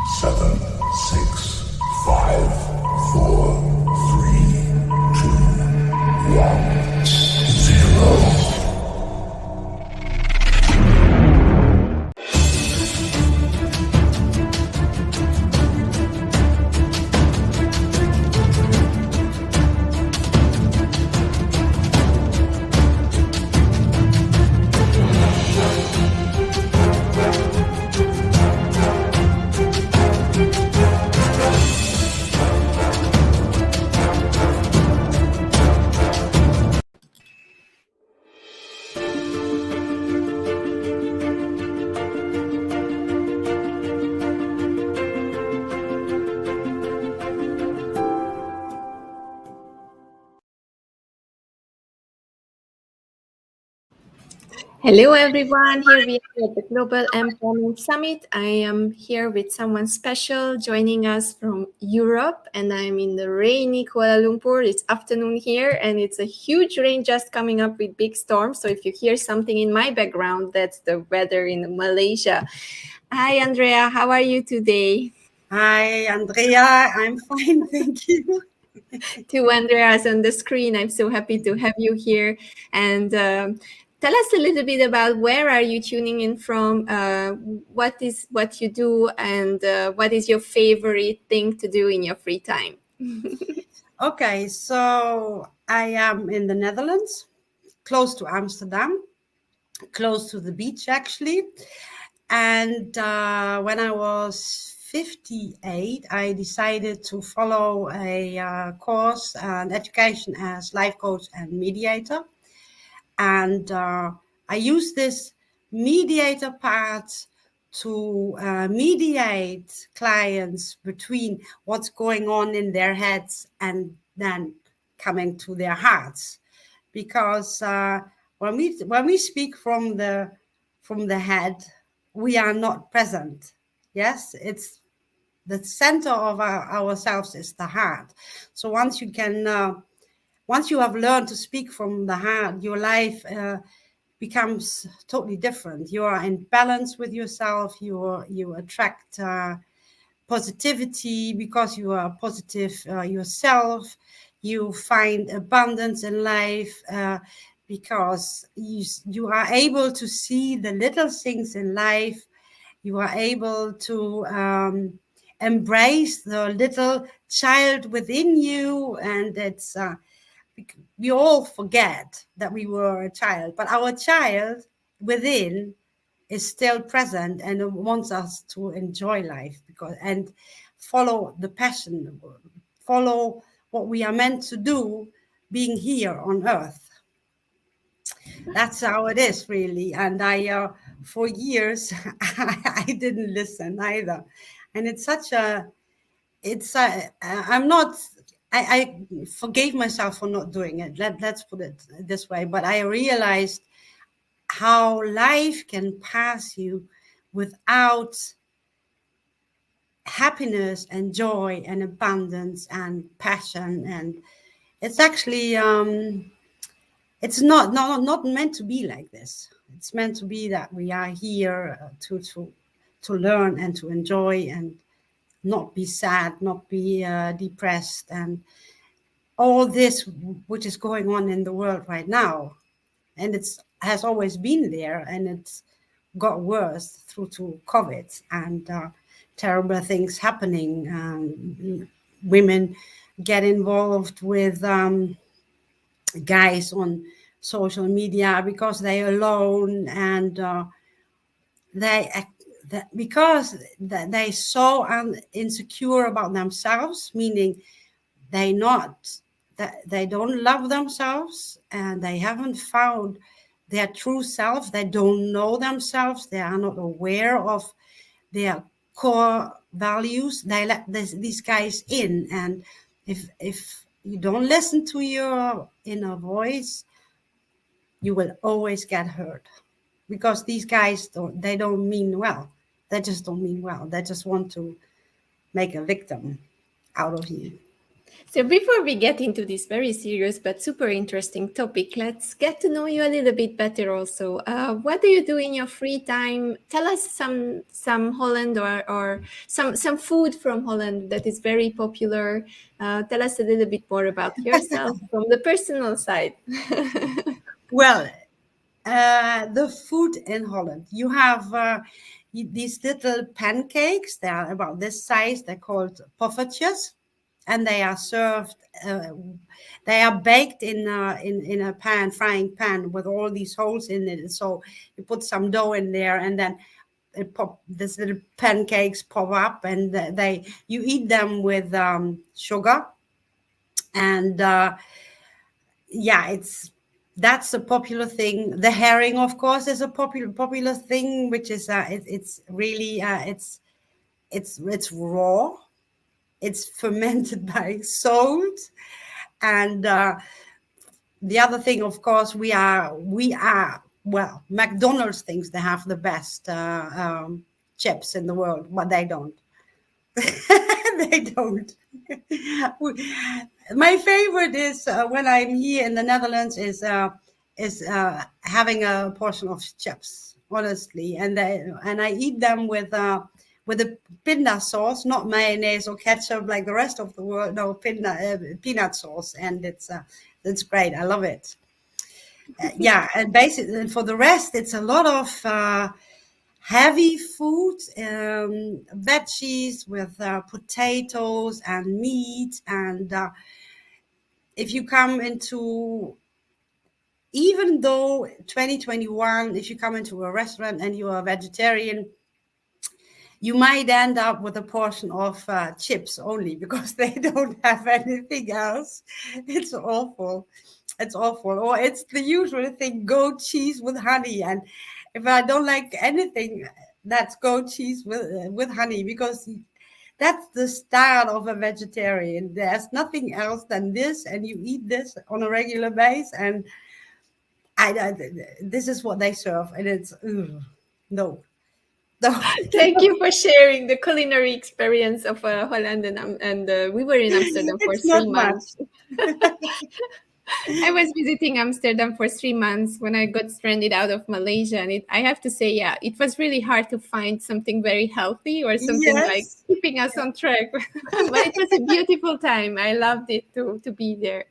7, 6, 5, 4, 3, 2, 1, 0. Hello everyone, here we are at the Global Empowerment Summit. I am here with someone special joining us from Europe, and I'm in the rainy Kuala Lumpur. It's afternoon here and it's a huge rain just coming up with big storms. So if you hear something in my background, that's the weather in Malaysia. Hi Andrea, how are you today? Hi Andrea, I'm fine, thank you. To Andreas on the screen, I'm so happy to have you here. And tell us a little bit about where are you tuning in from, what you do, and what is your favorite thing to do in your free time? Okay, so I am in the Netherlands, close to Amsterdam, close to the beach actually. And when I was 58, I decided to follow a course and education as life coach and mediator. And I use this mediator part to mediate clients between what's going on in their heads and then coming to their hearts. Because when we speak from the head, we are not present. Yes, it's the center of ourselves is the heart. So once you have learned to speak from the heart, your life becomes totally different. You are in balance with yourself. You attract positivity because you are positive yourself. You find abundance in life because you are able to see the little things in life. You are able to embrace the little child within you, and it's we all forget that we were a child, but our child within is still present and wants us to enjoy life and follow the passion, follow what we are meant to do being here on earth. That's how it is, really. And I for years I didn't listen either, and it's such a I'm not I forgave myself for not doing it. Let's put it this way. But I realized how life can pass you without happiness and joy and abundance and passion. And it's actually it's not meant to be like this. It's meant to be that we are here to learn and to enjoy and not be sad, not be depressed, and all this which is going on in the world right now. And it has always been there, and it's got worse through to COVID and terrible things happening. Women get involved with guys on social media because they're alone, and because they're so insecure about themselves, meaning they don't love themselves, and they haven't found their true self. They don't know themselves. They are not aware of their core values. They let these guys in, and if you don't listen to your inner voice, you will always get hurt, because these guys don't mean well. They just don't mean well. They just want to make a victim out of you. So before we get into this very serious but super interesting topic, let's get to know you a little bit better also. What do you do in your free time? Tell us some Holland or some food from Holland that is very popular. Tell us a little bit more about yourself from the personal side. Well, the food in Holland, you have these little pancakes. They are about this size. They're called poffertjes, and they are served. They are baked in a pan, frying pan, with all these holes in it. So you put some dough in there, and then this little pancakes pop up, and you eat them with sugar, and yeah, that's a popular thing. The herring, of course, is a popular thing, which is it's really it's raw. It's fermented by salt, and the other thing, of course, we are well, McDonald's thinks they have the best chips in the world, but they don't. They don't. My favorite is when I'm here in the Netherlands is having a portion of chips, honestly, and I eat them with a pinda sauce, not mayonnaise or ketchup like the rest of the world. No, peanut sauce, and it's great. I love it. Yeah, and basically for the rest, it's a lot of heavy food, veggies with potatoes and meat. And if you come into, even though 2021, if you come into a restaurant and you are a vegetarian, you might end up with a portion of chips only, because they don't have anything else. It's awful. It's awful. Or it's the usual thing, goat cheese with honey. And if I don't like anything, that's goat cheese with honey, because that's the style of a vegetarian. There's nothing else than this, and you eat this on a regular basis. And this is what they serve, and it's no. Thank you for sharing the culinary experience of Holland, and we were in Amsterdam for It's 3 not months. I was visiting Amsterdam for 3 months when I got stranded out of Malaysia, and I have to say, yeah, it was really hard to find something very healthy or something like Yes. keeping us on track. But it was a beautiful time. I loved it to be there.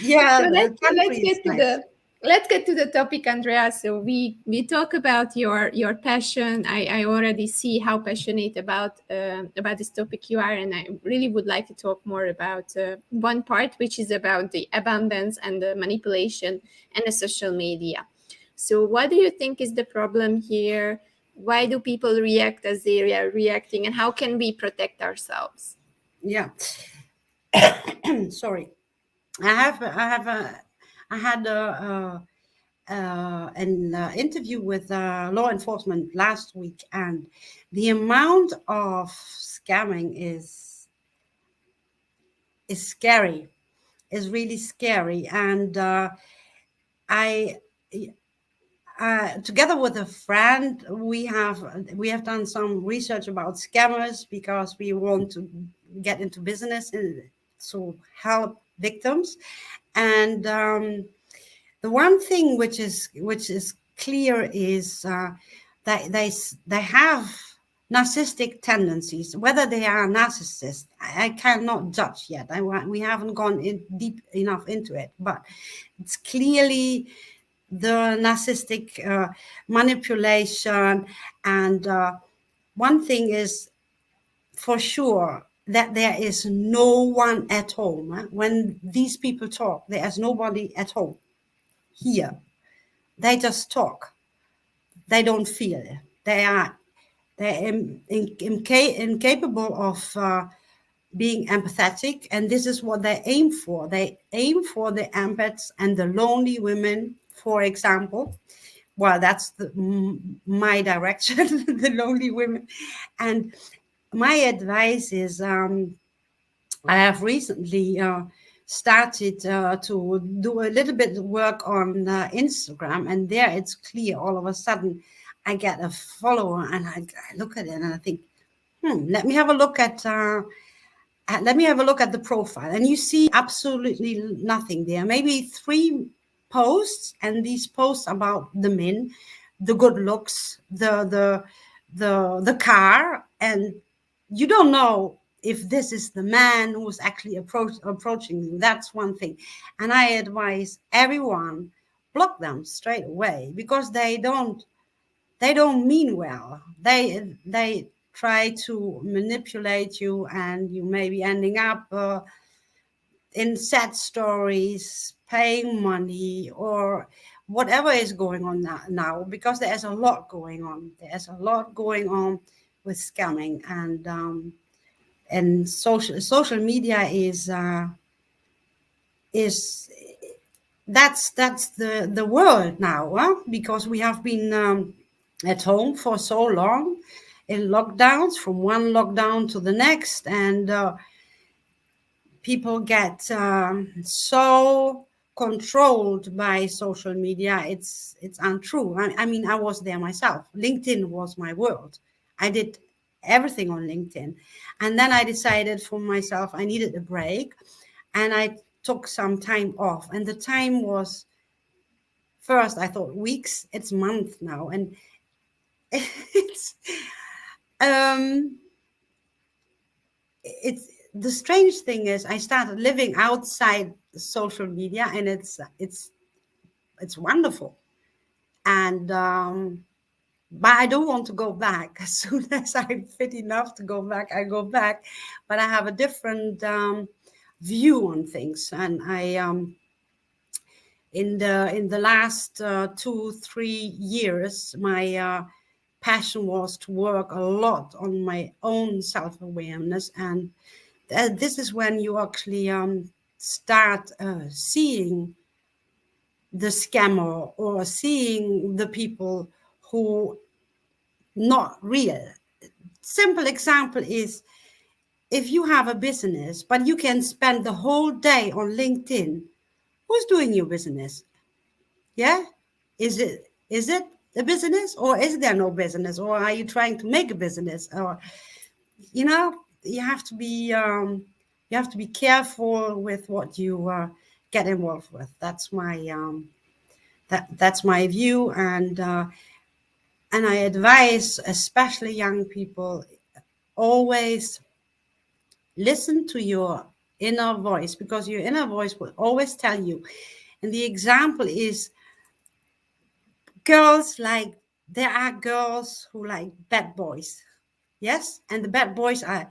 Yeah, So the country is nice. let's get to the topic, Andrea. So we talk about your passion. I already see how passionate about this topic you are, and I really would like to talk more about one part, which is about the abundance and the manipulation and the social media. So what do you think is the problem here? Why do people react as they are reacting, and how can we protect ourselves? Yeah. Sorry. I had an interview with law enforcement last week, and the amount of scamming is scary. Is really scary. And I together with a friend, we have done some research about scammers, because we want to get into business to help victims. And the one thing which is clear is that they have narcissistic tendencies. Whether they are narcissists, I cannot judge yet. We haven't gone deep enough into it, but it's clearly the narcissistic manipulation. And one thing is for sure, that there is no one at home. When these people talk, there is nobody at home here. They just talk. They don't feel. They're incapable of being empathetic, and this is what they aim for. They aim for the empaths and the lonely women, for example. Well, that's my direction, the lonely women. And my advice is, I have recently started to do a little bit of work on Instagram, and there it's clear. All of a sudden, I get a follower, and I look at it and I think, let me have a look at let me have a look at the profile, and you see absolutely nothing there. Maybe 3 posts, and these posts about the men, the good looks, the car, and you don't know if this is the man who's actually approaching you. That's one thing, and I advise everyone, block them straight away, because they don't mean well. They try to manipulate you, and you may be ending up in sad stories, paying money, or whatever is going on now, because there's a lot going on. There's a lot going on with scamming, and social media is that's the world now, huh? Because we have been at home for so long, in lockdowns, from one lockdown to the next, and people get so controlled by social media. It's untrue. I mean, I was there myself. LinkedIn was my world. I did everything on LinkedIn, and then I decided for myself I needed a break, and I took some time off. And the time was, first I thought weeks, it's months now, and it's it's the strange thing is I started living outside social media, and it's wonderful, and but I don't want to go back. As soon as I'm fit enough to go back, I go back, but I have a different view on things. And I in the last 2-3 years, my passion was to work a lot on my own self-awareness, and this is when you actually start seeing the scammer, or seeing the people who not real. Simple example is, if you have a business but you can spend the whole day on LinkedIn, who's doing your business? Yeah, is it a business, or is there no business, or are you trying to make a business? Or you have to be careful with what you get involved with. That's my that's my view, and I advise especially young people, always listen to your inner voice, because your inner voice will always tell you. And the example is, girls like, there are girls who like bad boys, yes, and the bad boys are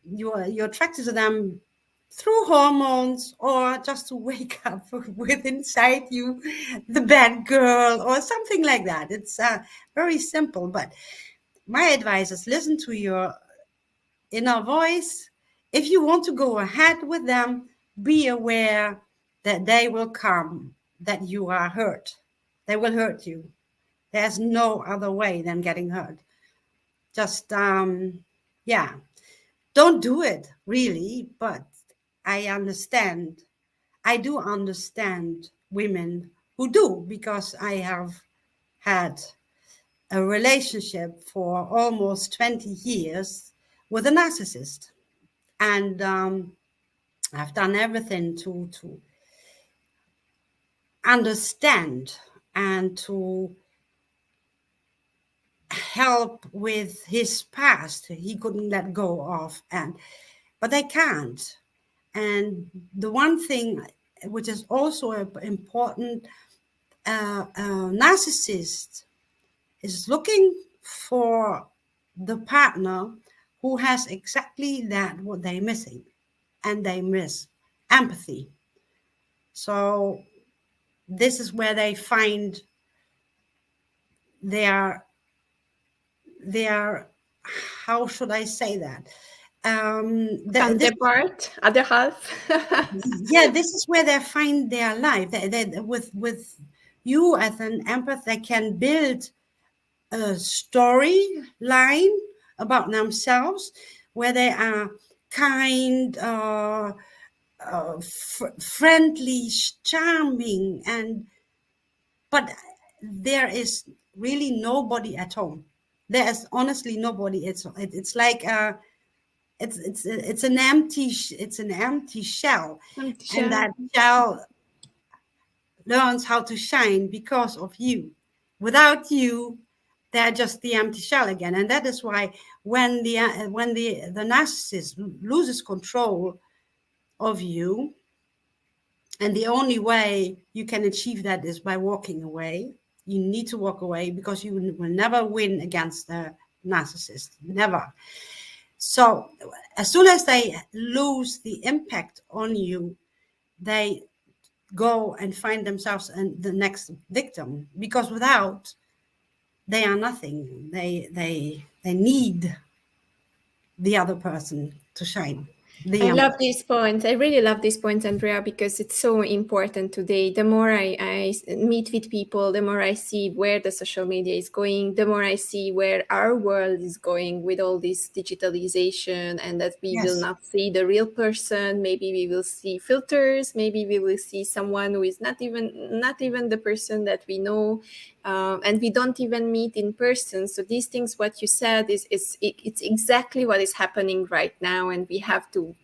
you're attracted to them through hormones, or just to wake up with inside you the bad girl or something like that. It's very simple, but my advice is, listen to your inner voice. If you want to go ahead with them, be aware that they will come, that you are hurt. They will hurt you. There's no other way than getting hurt. Just yeah, don't do it, really. But I understand. I do understand women who do, because I have had a relationship for almost 20 years with a narcissist. And I've done everything to understand and to help with his past he couldn't let go of, but I can't. And the one thing which is also important, narcissist is looking for the partner who has exactly that what they're missing, and they miss empathy. So this is where they find their how should I say that? Counterpart, other half. Yeah, this is where they find their life. With you as an empath, they can build a storyline about themselves where they are kind, friendly, charming, but there is really nobody at home. There is honestly nobody. It's like it's an empty shell, Empty and shell. that shell learns how to shine because of you. Without you, they're just the empty shell again. And that is why when the narcissist loses control of you, and the only way you can achieve that is by walking away. You need to walk away because you will never win against the narcissist. Never. So as soon as they lose the impact on you, they go and find themselves the next victim, because without, they are nothing. They need the other person to shine. I love these points. I really love these points, Andrea, because it's so important today. The more I meet with people, the more I see where the social media is going, the more I see where our world is going with all this digitalization, and that we will Yes. not see the real person. Maybe we will see filters. Maybe we will see someone who is not even the person that we know, and we don't even meet in person. So these things, what you said, it's exactly what is happening right now, and we have to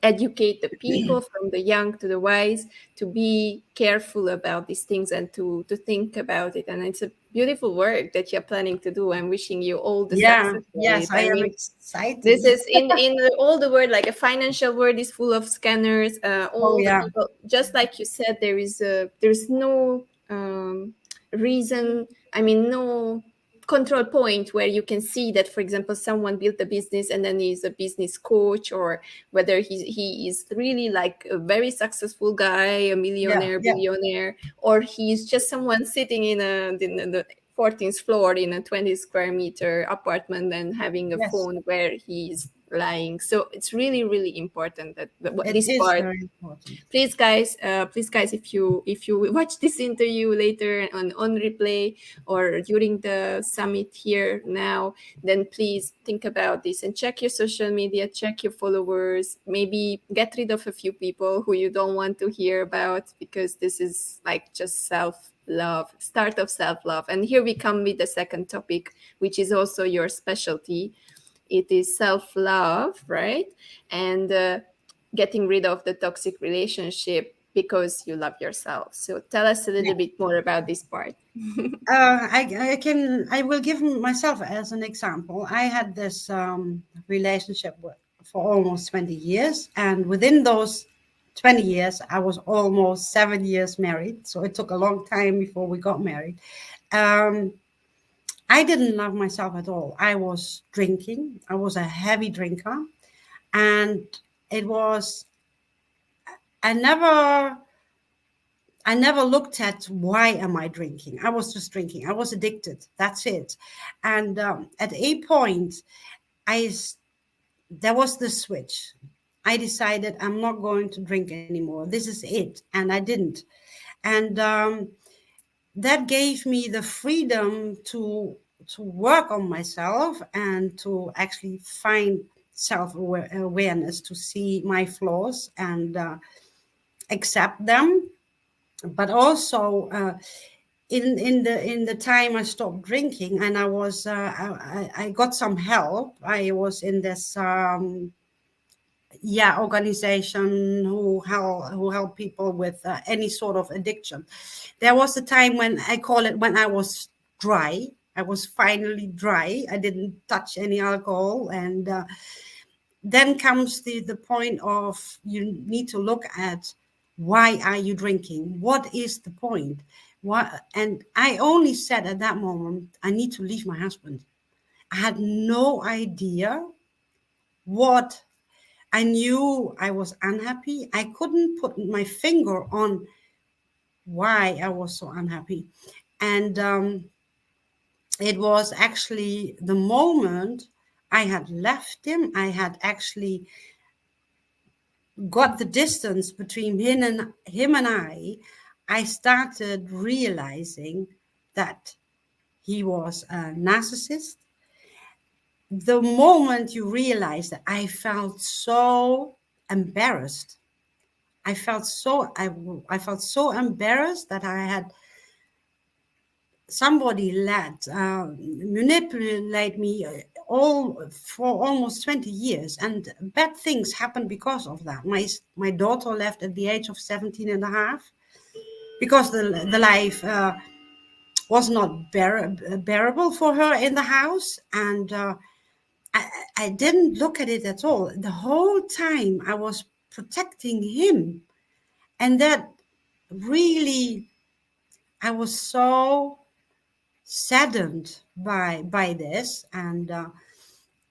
educate the people from the young to the wise to be careful about these things and to think about it. And it's a beautiful work that you're planning to do. I'm wishing you all the Yeah. success for Yes, it. I I am mean, excited. this is all the world, like a financial world is full of scanners, Oh all the yeah. people, just like you said, there's no reason, I mean, no control point where you can see that, for example, someone built a business and then he's a business coach, or whether he is really like a very successful guy, a Yeah. millionaire, Yeah. billionaire, or he's just someone sitting in the 14th floor in a 20 square meter apartment and having a Yes. phone where he's lying. So it's really, really important that It this is part. very important. Please guys, if you watch this interview later on replay or during the summit here now, then please think about this and check your social media, check your followers, maybe get rid of a few people who you don't want to hear about, because this is like just self-love, start of self-love. And here we come with the second topic, which is also your specialty. It is self-love, right? And getting rid of the toxic relationship because you love yourself. So tell us a little bit more about this part. I will give myself as an example. I had this relationship for almost 20 years, and within those 20 years, I was almost 7 years married. So it took a long time before we got married. Um, I didn't love myself at all. I was drinking. I was a heavy drinker, and it was I never I never looked at why am I drinking. I was just drinking. I was addicted. That's it. And at a point, there was the switch. I decided I'm not going to drink anymore. This is it, and I didn't. And that gave me the freedom to work on myself and to actually find self-awareness, to see my flaws and accept them, but also in the time I stopped drinking, and I got some help. I was in this organization who help people with any sort of addiction. There was a time when I call it when I was dry. I was finally dry. I didn't touch any alcohol, and then comes the point of you need to look at why are you drinking? What is the point? What? And I only said at that moment, I need to leave my husband. I had no idea what. I knew I was unhappy. I couldn't put my finger on why I was so unhappy. And it was actually the moment I had left him, I had actually got the distance between him and I started realizing that he was a narcissist. The moment you realize that, I felt so embarrassed. I felt so embarrassed that I had somebody let manipulate me for almost 20 years, and bad things happened because of that. My daughter left at the age of 17 and a half because the life was not bearable for her in the house, and I didn't look at it at all. The whole time I was protecting him, and that really, I was so saddened by this, and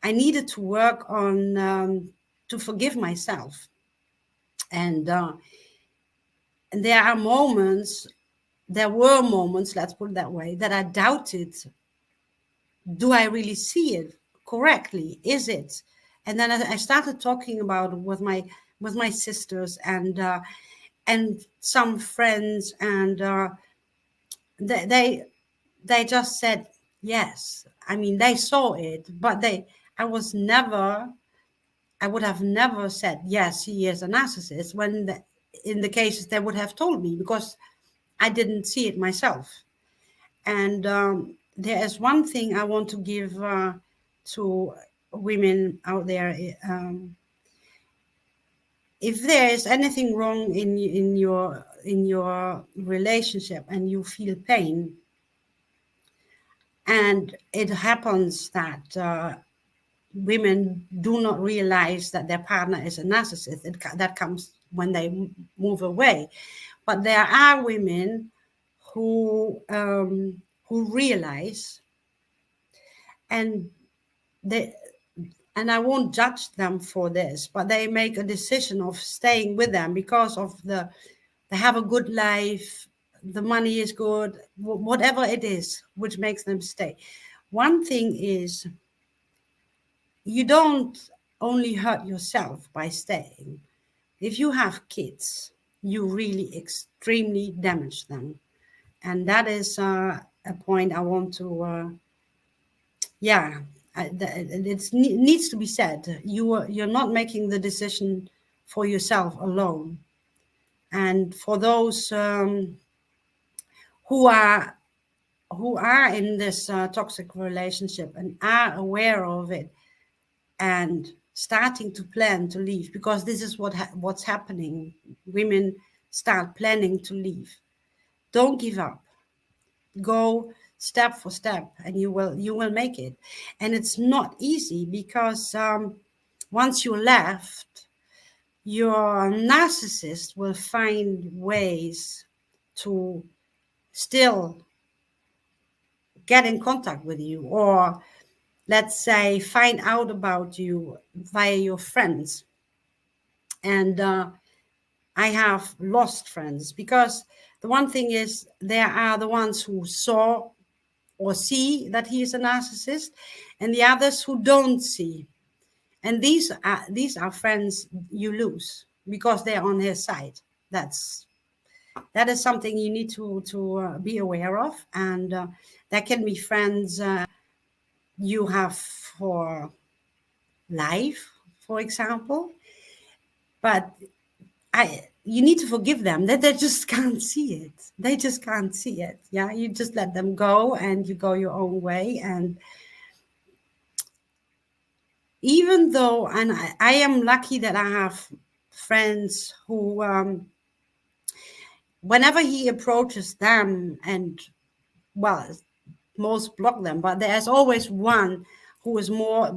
I needed to work on to forgive myself, and there were moments, let's put it that way, that I doubted, do I really see it correctly? Is it? And then I started talking about it with my sisters and some friends, and they just said yes. I mean, they saw it, but I would have never said yes, he is a narcissist, when in the cases they would have told me, because I didn't see it myself. And there is one thing I want to give to women out there. If there is anything wrong in your relationship and you feel pain, and it happens that women do not realize that their partner is a narcissist, that comes when they move away. But there are women who realize, and I won't judge them for this, but they make a decision of staying with them because of they have a good life, the money is good, whatever it is which makes them stay. One thing is, you don't only hurt yourself by staying. If you have kids, you really extremely damage them. And that is a point I want to, it needs to be said. You're not making the decision for yourself alone. And for those who are in this toxic relationship and are aware of it, and starting to plan to leave, because this is what's happening. Women start planning to leave. Don't give up. Go step for step, and you will make it. And it's not easy, because once you left, your narcissist will find ways to still get in contact with you, or let's say find out about you via your friends. And I have lost friends, because the one thing is, there are the ones who saw or see that he is a narcissist, and the others who don't see. And these are friends you lose because they're on his side. That is something you need to be aware of. And there can be friends you have for life, for example, but you need to forgive them, that they just can't see it. They just can't see it. Yeah, you just let them go, and you go your own way. And even though, and I am lucky that I have friends who, whenever he approaches them, and well, most block them, but there's always one who is more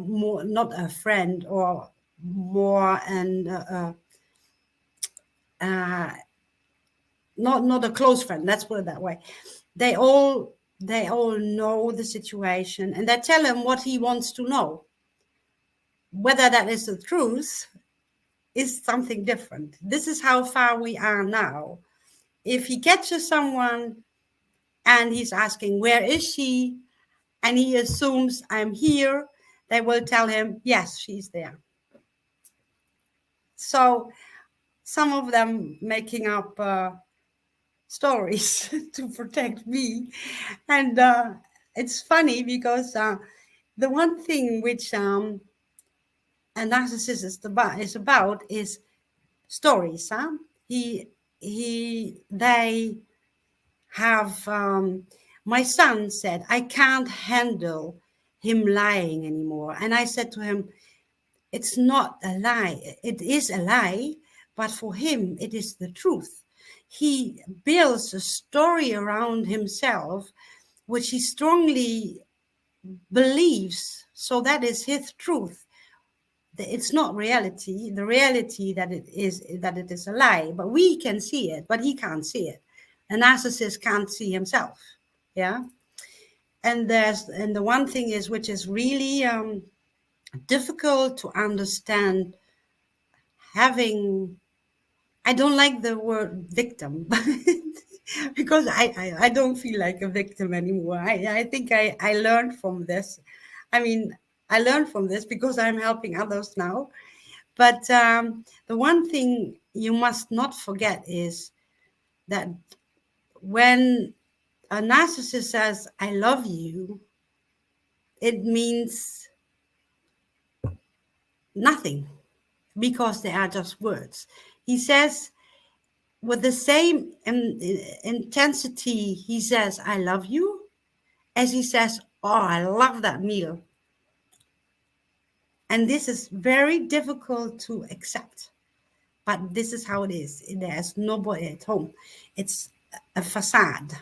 not a friend, or more not a close friend, let's put it that way. They all know the situation, and they tell him what he wants to know. Whether that is the truth is something different. This is how far we are now. If he catches someone and he's asking, where is she? And he assumes I'm here, they will tell him, yes, she's there. So some of them making up stories to protect me. And it's funny, because the one thing which a narcissist is about is stories. They have, my son said, I can't handle him lying anymore. And I said to him, it's not a lie. It is a lie, but for him, it is the truth. He builds a story around himself, which he strongly believes. So that is his truth. It's not reality. The reality that it is a lie, but we can see it, but he can't see it. A narcissist can't see himself. Yeah. And the one thing is, which is really difficult to understand, I don't like the word victim because I don't feel like a victim anymore. I think I learned from this. I mean, I learned from this because I'm helping others now. But the one thing you must not forget is that when a narcissist says, I love you, it means nothing, because they are just words. He says, with the same intensity, he says, I love you, as he says, oh, I love that meal. And this is very difficult to accept. But this is how it is. There's nobody at home. It's a facade.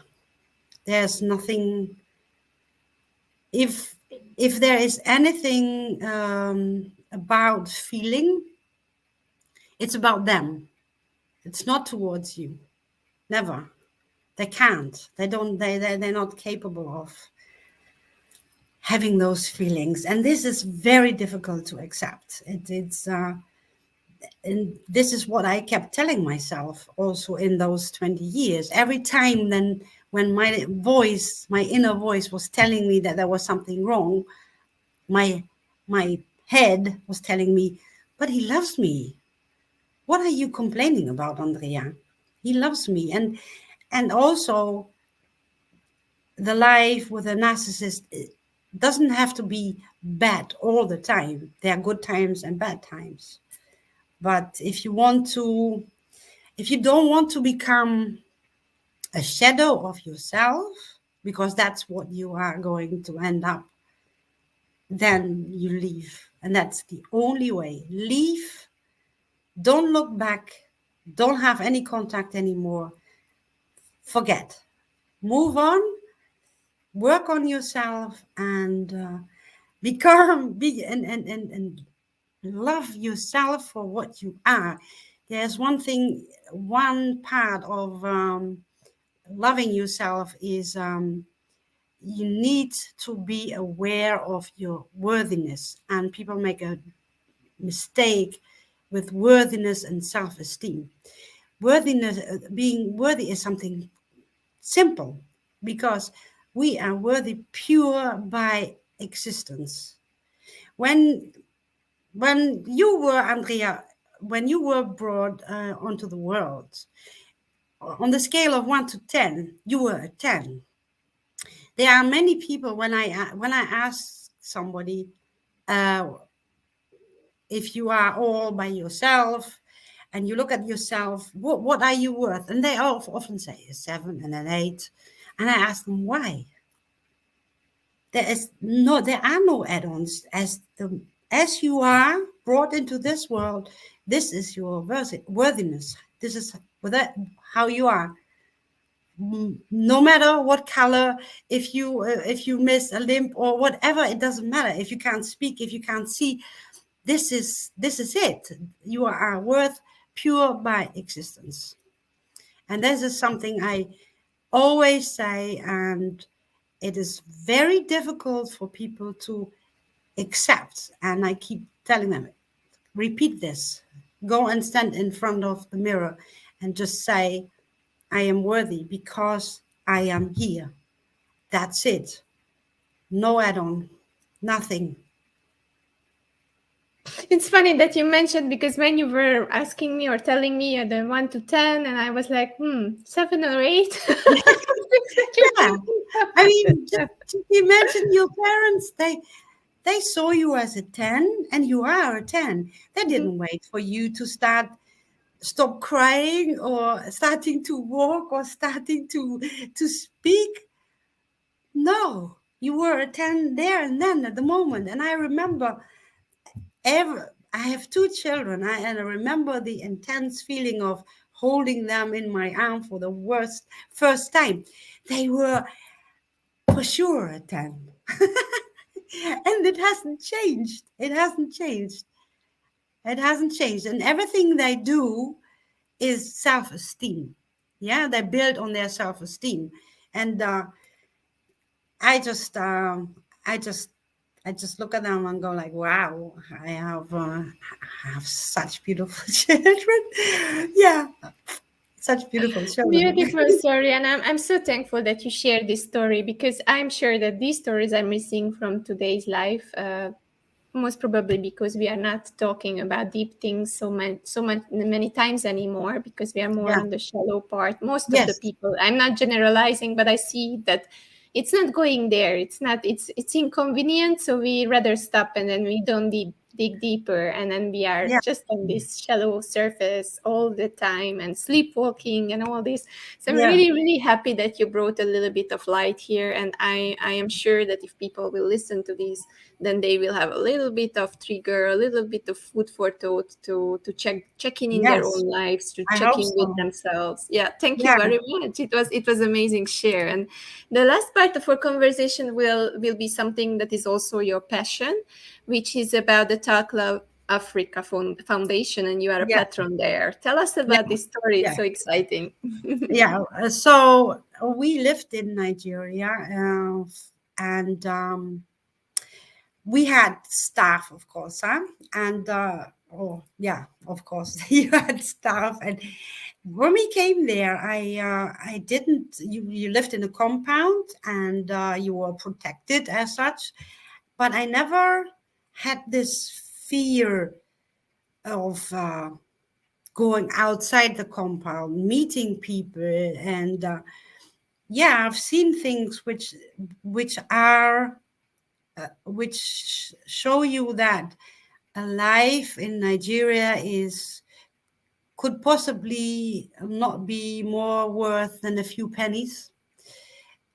There's nothing. If there is anything about feeling, it's about them. It's not towards you. Never. They can't. They don't. They're not capable of having those feelings, and this is very difficult to accept. And this is what I kept telling myself also in those 20 years. Every time then when my inner voice was telling me that there was something wrong, my head was telling me, but he loves me. What are you complaining about, Andrea? He loves me. And also the life with a narcissist doesn't have to be bad all the time. There are good times and bad times. But if you don't want to become a shadow of yourself, because that's what you are going to end up, then you leave. And that's the only way. Leave. Don't look back. Don't have any contact anymore. Forget. Move on. Work on yourself and and love yourself for what you are. There's one part of loving yourself is you need to be aware of your worthiness. And people make a mistake with worthiness and self-esteem. Worthiness, being worthy is something simple, because we are worthy pure by existence. When you were, Andrea, when you were brought onto the world, on the scale of 1 to 10, you were a 10. There are many people, when I ask somebody, if you are all by yourself and you look at yourself, what are you worth? And they often say a 7 and an 8. And I ask them why. There are no add-ons. As you are brought into this world, this is your worthiness. This is how you are. No matter what color, if you miss a limb or whatever, it doesn't matter. If you can't speak, if you can't see, this is it. You are worth pure by existence. And this is something I always say, and it is very difficult for people to accept. And I keep telling them, repeat this. Go and stand in front of the mirror and just say, I am worthy because I am here. That's it. No add-on, nothing. It's funny that you mentioned, because when you were asking me or telling me the 1 to 10, and I was like, 7 or 8. Yeah. I mean, just imagine your parents, they saw you as a 10 and you are a 10. They didn't wait for you to stop crying or starting to walk or starting to speak. No, you were a 10 there and then at the moment. And I remember I have two children, and I remember the intense feeling of holding them in my arm for the first time. They were for sure a 10. And it hasn't changed. It hasn't changed. It hasn't changed. And everything they do is self-esteem. Yeah, they build on their self-esteem. And I just look at them and go like, wow, I have such beautiful children. Yeah, such beautiful children. Beautiful story, and I'm so thankful that you shared this story, because I'm sure that these stories are missing from today's life. Most probably because we are not talking about deep things so many times anymore, because we are more Yeah. on the shallow part. Most of the Yes. people, I'm not generalizing, but I see that it's not going there. It's inconvenient, so we rather stop, and then we don't dig deeper, and then we are Yeah. just on this shallow surface all the time and sleepwalking and all this. So I'm Yeah. really, really happy that you brought a little bit of light here, and I am sure that if people will listen to this, then they will have a little bit of trigger, a little bit of food for thought to check in their Yes. own lives, to I check hope in with so. themselves. Yeah, thank you Yeah. very much. It was amazing share. And the last part of our conversation will be something that is also your passion, which is about the Talk Love Africa Foundation, and you are a Yeah. patron there. Tell us Yeah. about this story. It's Yeah. so exciting. Yeah. So we lived in Nigeria, and we had staff, of course, huh? And oh yeah, of course, you had staff. And when we came there, I didn't. You lived in a compound, and you were protected as such, but I never had this fear of going outside the compound, meeting people, and yeah, I've seen things which are which show you that a life in Nigeria could possibly not be more worth than a few pennies.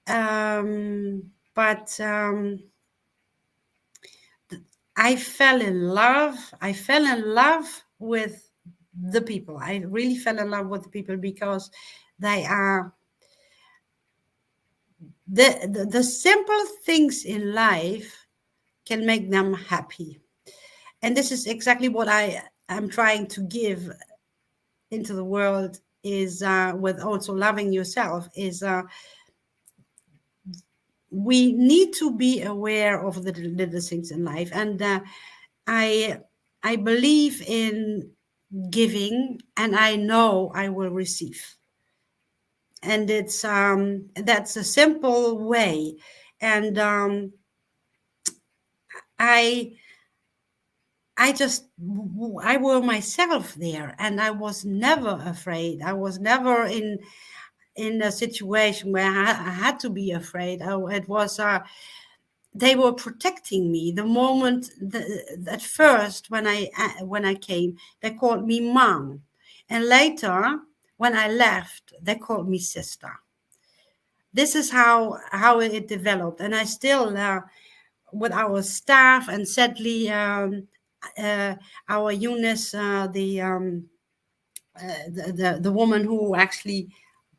But I fell in love. I fell in love with the people. I really fell in love with the people because they are the simple things in life can make them happy. And this is exactly what I am trying to give into the world, is with also loving yourself, is we need to be aware of the little things in life. And I believe in giving, and I know I will receive. And it's that's a simple way. And I I were myself there, and I was never afraid. I was never in a situation where I had to be afraid. It was they were protecting me. The moment at first when I came, they called me mom, and later when I left, they called me sister. This is how it developed, and I still with our staff, and sadly our Eunice, the woman who actually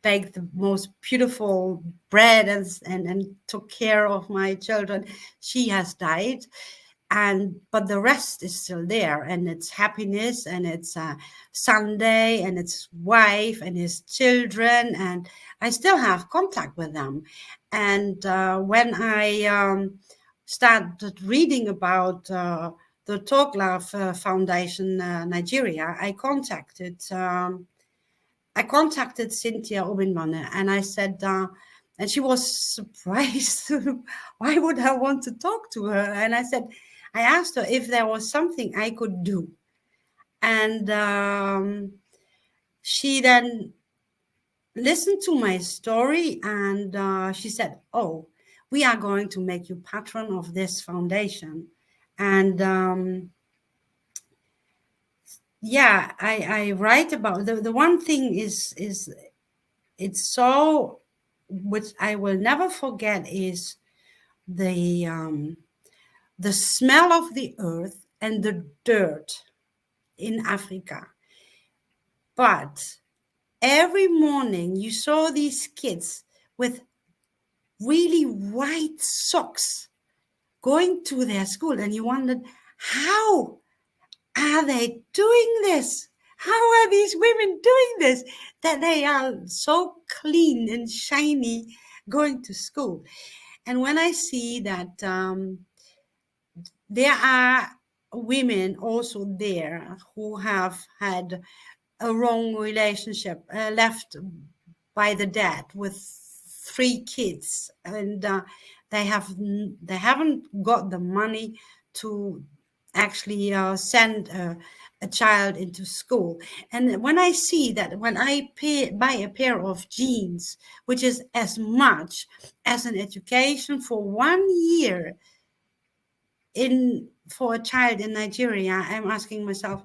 baked the most beautiful bread and took care of my children, she has died. But the rest is still there, and it's happiness, and it's Sunday, and it's wife and his children, and I still have contact with them. And when I started reading about the Talk Love Foundation Nigeria, I contacted Cynthia Obinbane, and I said, and she was surprised. Why would I want to talk to her? And I asked her if there was something I could do. And she then listened to my story, and she said, oh, we are going to make you patron of this foundation. And yeah, I write about the one thing is it's so, which I will never forget, is the smell of the earth and the dirt in Africa. But every morning you saw these kids with really white socks going to their school, and you wondered, how are they doing this? How are these women doing this? That they are so clean and shiny going to school. And when I see that there are women also there who have had a wrong relationship, left by the dad with 3 kids, and they haven't got the money to actually send a child into school. And when I see that, when I buy a pair of jeans, which is as much as an education for 1 year for a child in Nigeria, I'm asking myself,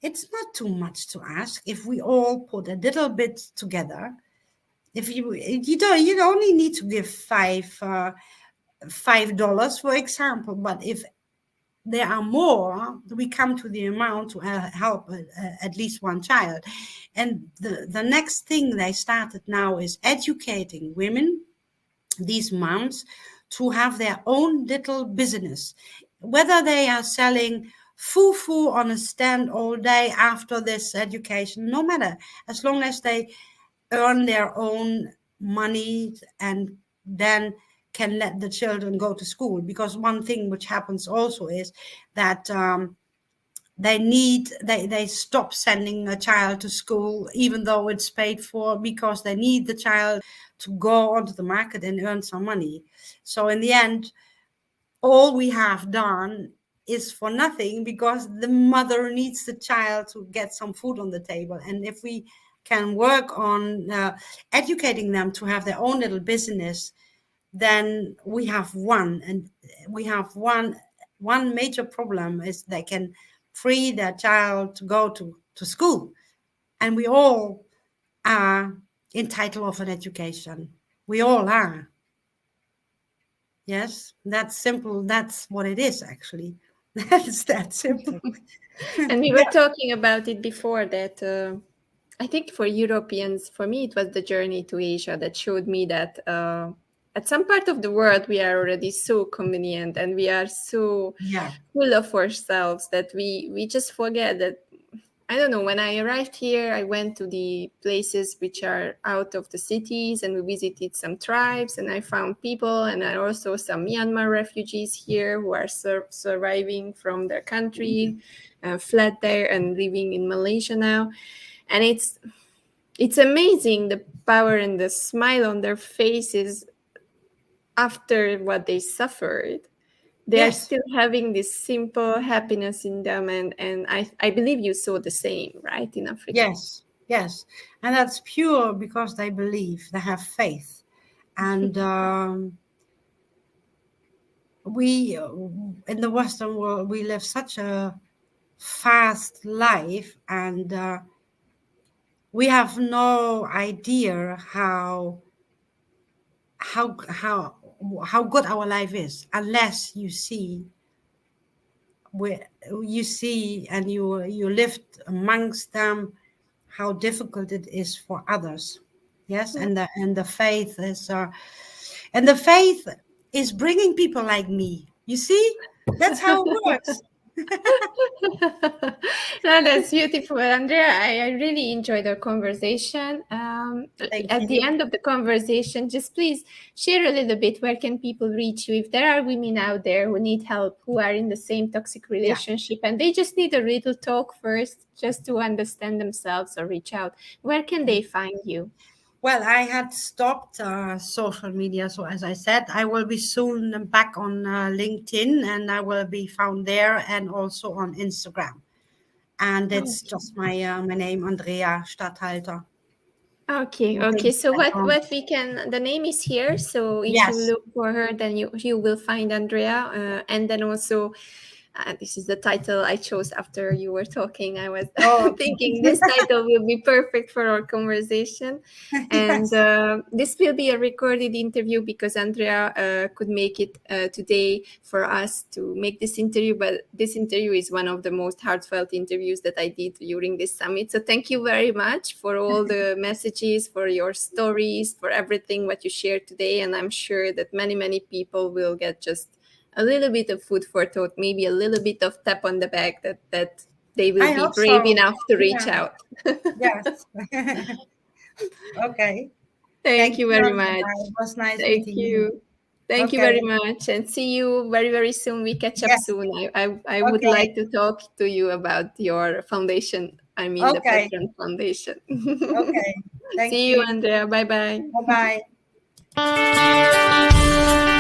it's not too much to ask if we all put a little bit together. If you only need to give $5, for example, but if there are more, we come to the amount to help at least one child. And the next thing they started now is educating women, these moms, to have their own little business, whether they are selling fufu on a stand all day after this education, no matter, as long as they earn their own money and then can let the children go to school. Because one thing which happens also is that they stop sending a child to school even though it's paid for, because they need the child to go onto the market and earn some money. So in the end, all we have done is for nothing, because the mother needs the child to get some food on the table. And if we can work on educating them to have their own little business, then we have won. And we have one major problem is they can free their child to go to school. And we all are entitled of an education. We all are. Yes, that's simple. That's what it is, actually. That's that simple. And we were talking about it before that I think for Europeans, for me, it was the journey to Asia that showed me that at some part of the world, we are already so convenient and we are so full of ourselves that we just forget that. I don't know, when I arrived here, I went to the places which are out of the cities, and we visited some tribes, and I found people, and I also some Myanmar refugees here who are surviving from their country, fled there and living in Malaysia now. And it's amazing the power and the smile on their faces after what they suffered. They're still having this simple happiness in them, and I believe you saw the same, right, in Africa? Yes, and that's pure because they believe, they have faith. And we in the Western world, we live such a fast life, and we have no idea how good our life is unless you see and you lived amongst them, how difficult it is for others. Yes, and the faith is bringing people like me. You see, that's how it works. No, that's beautiful, Andrea. I really enjoyed our conversation. At the end of the conversation, just please share a little bit, where can people reach you if there are women out there who need help, who are in the same toxic relationship, and they just need a little talk first just to understand themselves or reach out. Where can they find you? Well, I had stopped social media. So as I said, I will be soon back on LinkedIn, and I will be found there, and also on Instagram. And it's just my name, Andrea Stadthalter. Okay. So what we can, the name is here. So if you look for her, then you will find Andrea. And then also This is the title I chose after you were talking. I was Oh, thinking this title will be perfect for our conversation. And yes. this will be a recorded interview because Andrea could make it today for us to make this interview. But this interview is one of the most heartfelt interviews that I did during this summit. So thank you very much for all the messages, for your stories, for everything what you shared today. And I'm sure that many, many people will get just a little bit of food for thought, maybe a little bit of tap on the back that they will I be hope brave so. enough to reach Yeah. out. Yes. Okay. Thank Thank you you, very much. Andrea. It was nice Thank meeting you. you. Thank you very Okay. much. And see you very, very soon. We catch up Yes. soon. I would Okay. like to talk to you about your foundation. I mean, the Okay. Patron Foundation. Okay. Thank See you, you. Andrea. Bye bye. Bye bye.